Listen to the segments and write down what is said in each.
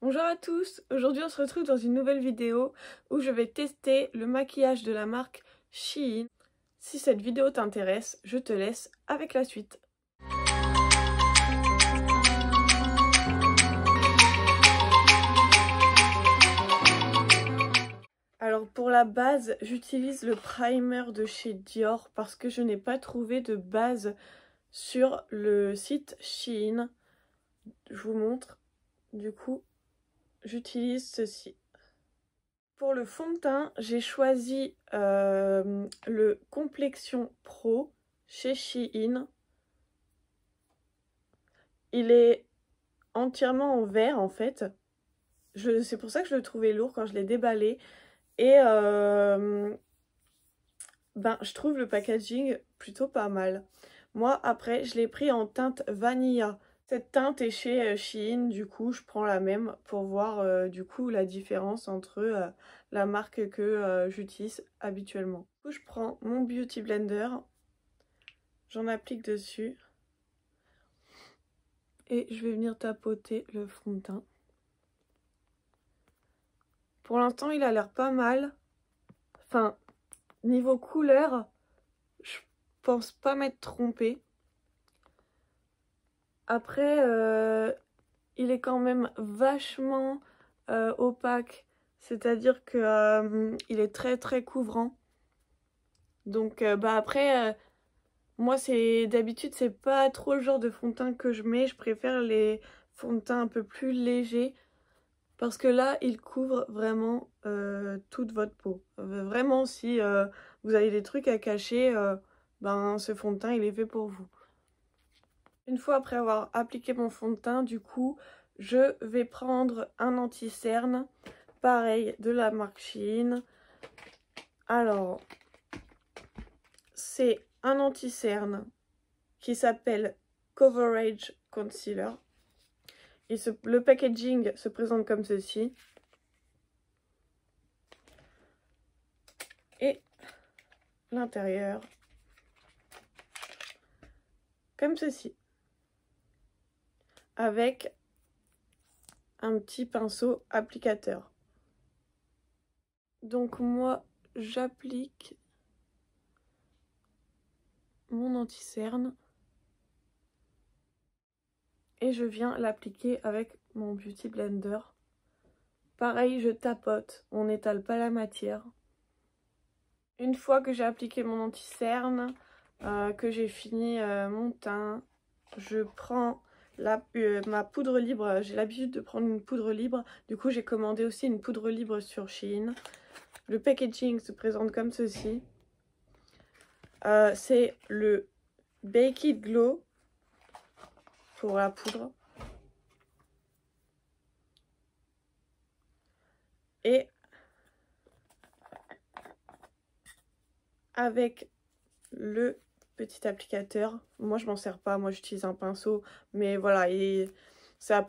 Bonjour à tous, aujourd'hui on se retrouve dans une nouvelle vidéo où je vais tester le maquillage de la marque Shein. Si cette vidéo t'intéresse, je te laisse avec la suite. Alors pour la base, j'utilise le primer de chez Dior parce que je n'ai pas trouvé de base sur le site Shein. Je vous montre, du coup j'utilise ceci. Pour le fond de teint, j'ai choisi le Complexion Pro chez Shein. Il est entièrement en verre en fait. C'est pour ça que je le trouvais lourd quand je l'ai déballé. Et je trouve le packaging plutôt pas mal. Moi après, je l'ai pris en teinte Vanilla. Cette teinte est chez Shein, du coup je prends la même pour voir du coup la différence entre la marque que j'utilise habituellement. Du coup je prends mon Beauty Blender, j'en applique dessus et je vais venir tapoter le fond de teint. Pour l'instant il a l'air pas mal, enfin niveau couleur je pense pas m'être trompée. Après il est quand même vachement opaque, c'est-à-dire que il est très couvrant. Donc après moi d'habitude c'est pas trop le genre de fond de teint que je mets, je préfère les fonds de teint un peu plus légers parce que là il couvre vraiment toute votre peau. Vraiment si vous avez des trucs à cacher, ce fond de teint il est fait pour vous. Une fois après avoir appliqué mon fond de teint, du coup, je vais prendre un anti-cerne, pareil, de la marque Shein. Alors, c'est un anti-cerne qui s'appelle Coverage Concealer. Le packaging se présente comme ceci. Et l'intérieur, comme ceci. Avec un petit pinceau applicateur. Donc moi, j'applique mon anti-cerne et je viens l'appliquer avec mon Beauty Blender. Pareil, je tapote, on n'étale pas la matière. Une fois que j'ai appliqué mon anti-cerne, que j'ai fini mon teint, je prends ma poudre libre. J'ai l'habitude de prendre une poudre libre, du coup j'ai commandé aussi une poudre libre sur Shein. Le packaging se présente comme ceci. C'est le Bake It Glow pour la poudre. Et avec le petit applicateur, moi je m'en sers pas, moi j'utilise un pinceau, mais voilà, c'est à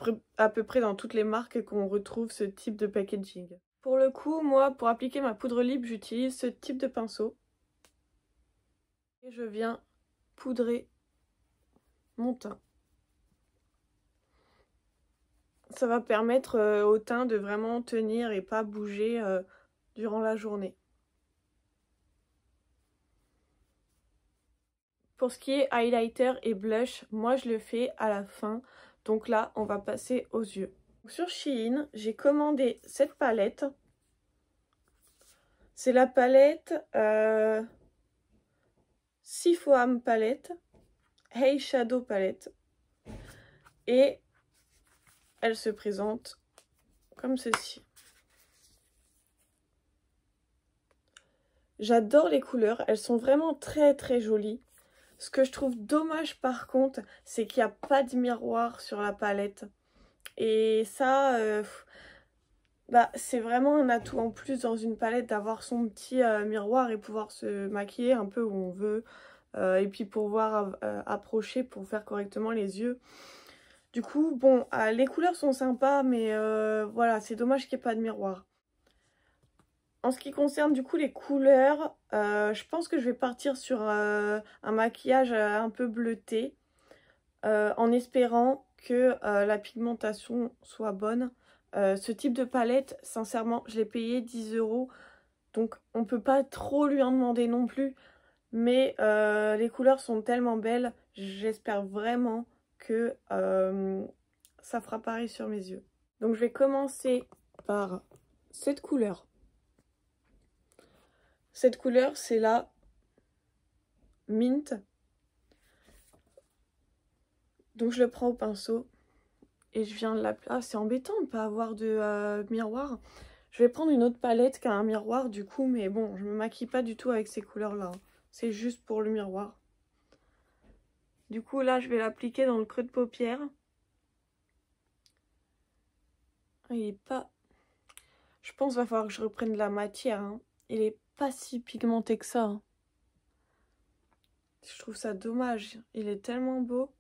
peu près dans toutes les marques qu'on retrouve ce type de packaging. Pour le coup, moi pour appliquer ma poudre libre, j'utilise ce type de pinceau. Et je viens poudrer mon teint. Ça va permettre au teint de vraiment tenir et pas bouger durant la journée. Pour ce qui est highlighter et blush, moi je le fais à la fin. Donc là, on va passer aux yeux. Sur Shein, j'ai commandé cette palette. C'est la palette Seafoam Palette, Hey Shadow Palette. Et elle se présente comme ceci. J'adore les couleurs, elles sont vraiment très jolies. Ce que je trouve dommage par contre, c'est qu'il n'y a pas de miroir sur la palette. Et ça, c'est vraiment un atout en plus dans une palette d'avoir son petit miroir et pouvoir se maquiller un peu où on veut. Et puis pouvoir approcher pour faire correctement les yeux. Du coup, bon, les couleurs sont sympas, mais voilà, c'est dommage qu'il n'y ait pas de miroir. En ce qui concerne du coup les couleurs, je pense que je vais partir sur un maquillage un peu bleuté, en espérant que la pigmentation soit bonne. Ce type de palette, sincèrement, je l'ai payé 10 €. Donc on peut pas trop lui en demander non plus. Mais les couleurs sont tellement belles. J'espère vraiment que ça fera pareil sur mes yeux. Donc je vais commencer par cette couleur. Cette couleur, c'est la Mint. Donc je le prends au pinceau et je viens de l'appliquer. Ah, c'est embêtant de ne pas avoir de miroir. Je vais prendre une autre palette qui a un miroir du coup, mais bon, je me maquille pas du tout avec ces couleurs-là. C'est juste pour le miroir. Du coup, là, je vais l'appliquer dans le creux de paupière. Il est pas... Je pense qu'il va falloir que je reprenne de la matière. Hein. Il est pas si pigmenté que ça. Hein. Je trouve ça dommage. Il est tellement beau.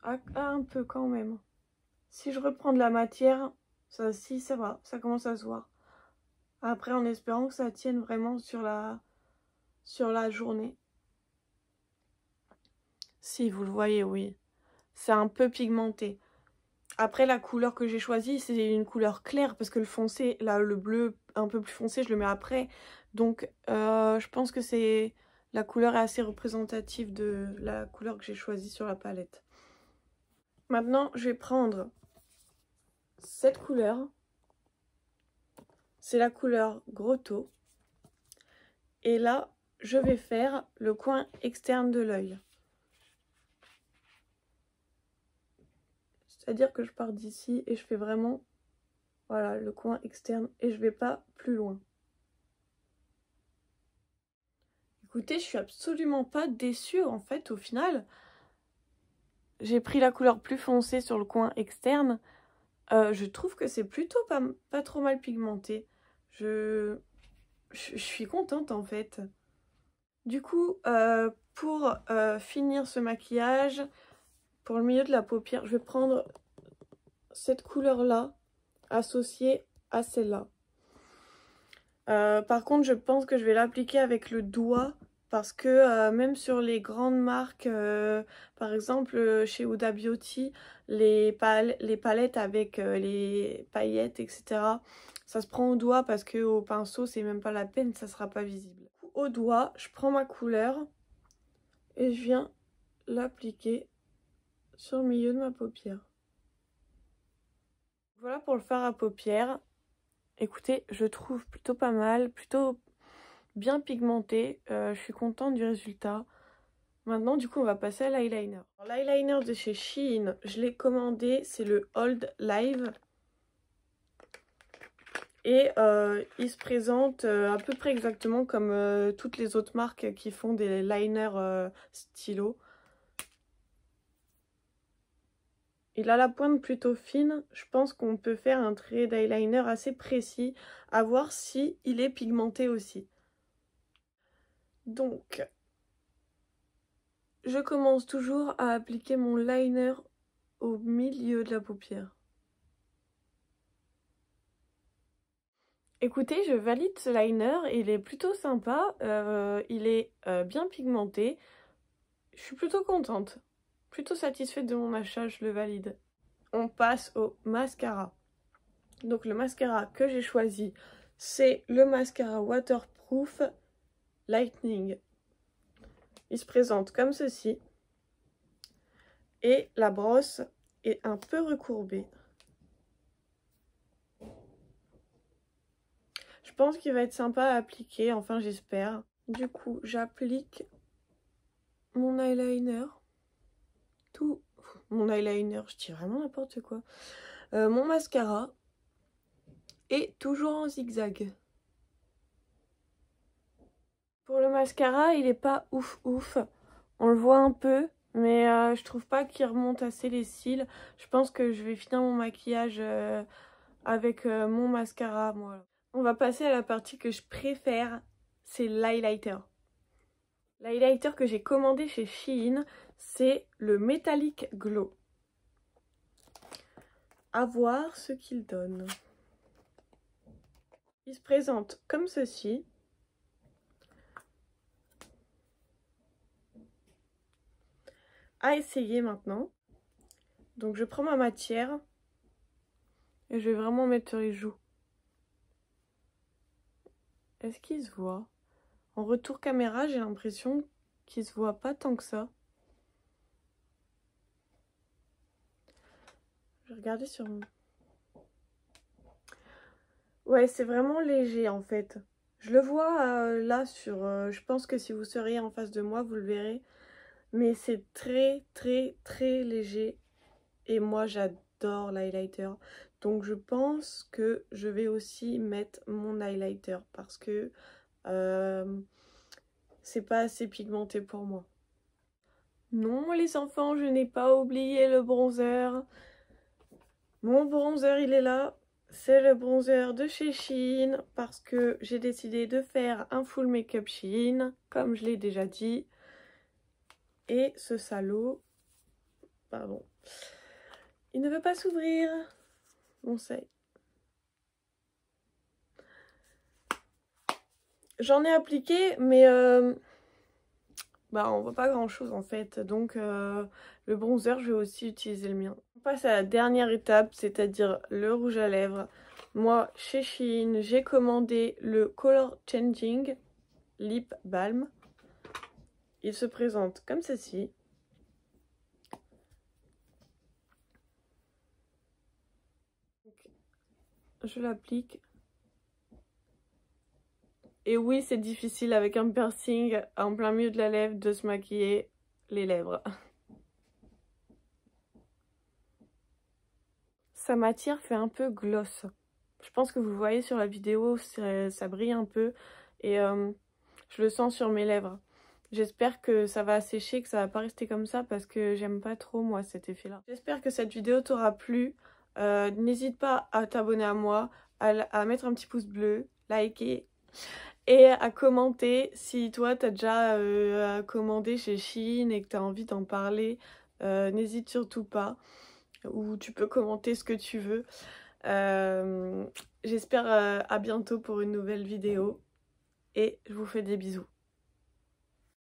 Ah, un peu quand même. Si je reprends de la matière, ça va. Ça commence à se voir. Après, en espérant que ça tienne vraiment sur la journée. Si, vous le voyez, oui. C'est un peu pigmenté. Après, la couleur que j'ai choisie, c'est une couleur claire parce que le foncé, là, le bleu un peu plus foncé, je le mets après. Donc, je pense que la couleur est assez représentative de la couleur que j'ai choisie sur la palette. Maintenant, je vais prendre cette couleur. C'est la couleur Grotto. Et là, je vais faire le coin externe de l'œil. C'est-à-dire que je pars d'ici et je fais vraiment, voilà, le coin externe et je vais pas plus loin. Écoutez, je suis absolument pas déçue en fait au final. J'ai pris la couleur plus foncée sur le coin externe. Je trouve que c'est plutôt pas trop mal pigmenté. Je suis contente en fait. Du coup, pour finir ce maquillage, pour le milieu de la paupière, je vais prendre cette couleur-là associée à celle-là. Par contre, je pense que je vais l'appliquer avec le doigt parce que même sur les grandes marques, par exemple chez Huda Beauty, les palettes avec les paillettes, etc., ça se prend au doigt parce que au pinceau, c'est même pas la peine, ça sera pas visible. Au doigt, je prends ma couleur et je viens l'appliquer sur le milieu de ma paupière. Voilà pour le fard à paupières. Écoutez, je trouve plutôt pas mal, plutôt bien pigmenté. Je suis contente du résultat. Maintenant, du coup, on va passer à l'eyeliner. L'eyeliner de chez Shein, je l'ai commandé, c'est le Old Live. Et il se présente à peu près exactement comme toutes les autres marques qui font des liners stylo. Il a la pointe plutôt fine. Je pense qu'on peut faire un trait d'eyeliner assez précis, à voir si il est pigmenté aussi. Donc, je commence toujours à appliquer mon liner au milieu de la paupière. Écoutez, je valide ce liner, il est plutôt sympa, il est bien pigmenté. Je suis plutôt contente, plutôt satisfaite de mon achat, je le valide. On passe au mascara. Donc le mascara que j'ai choisi, c'est le mascara Waterproof Lightning. Il se présente comme ceci. Et la brosse est un peu recourbée. Je pense qu'il va être sympa à appliquer, enfin j'espère. Du coup, j'applique mon eyeliner. Tout mon eyeliner, je dis vraiment n'importe quoi. Mon mascara. Et toujours en zigzag. Pour le mascara, il est pas ouf ouf. On le voit un peu, mais je trouve pas qu'il remonte assez les cils. Je pense que je vais finir mon maquillage avec mon mascara, moi. On va passer à la partie que je préfère, c'est l'highlighter. L'highlighter que j'ai commandé chez Shein, c'est le Metallic Glow. À voir ce qu'il donne. Il se présente comme ceci. À essayer maintenant. Donc je prends ma matière et je vais vraiment mettre sur les joues. Est-ce qu'il se voit? En retour caméra, j'ai l'impression qu'il se voit pas tant que ça. Je vais regarder sur... Ouais, c'est vraiment léger en fait. Je le vois là sur... je pense que si vous seriez en face de moi, vous le verrez. Mais c'est très très très léger. Et moi, j'adore l'highlighter. Donc je pense que je vais aussi mettre mon highlighter parce que c'est pas assez pigmenté pour moi. Non les enfants, je n'ai pas oublié le bronzer. Mon bronzer, il est là. C'est le bronzer de chez Shein parce que j'ai décidé de faire un full make-up Shein, comme je l'ai déjà dit. Et ce salaud, pardon, il ne veut pas s'ouvrir. Bon, ça y est. J'en ai appliqué, mais bah, on voit pas grand chose en fait. Donc le bronzer, je vais aussi utiliser le mien. On passe à la dernière étape, c'est-à-dire le rouge à lèvres. Moi, chez Shein, j'ai commandé le Color Changing Lip Balm. Il se présente comme ceci. Je l'applique. Et oui, c'est difficile avec un piercing en plein milieu de la lèvre de se maquiller les lèvres. Sa matière fait un peu gloss. Je pense que vous voyez sur la vidéo, ça brille un peu. Et je le sens sur mes lèvres. J'espère que ça va sécher, que ça va pas rester comme ça parce que j'aime pas trop moi cet effet là. J'espère que cette vidéo t'aura plu. N'hésite pas à t'abonner à moi, à mettre un petit pouce bleu, liker et à commenter si toi t'as déjà commandé chez Shein et que t'as envie d'en parler. N'hésite surtout pas, ou tu peux commenter ce que tu veux. J'espère à bientôt pour une nouvelle vidéo et je vous fais des bisous.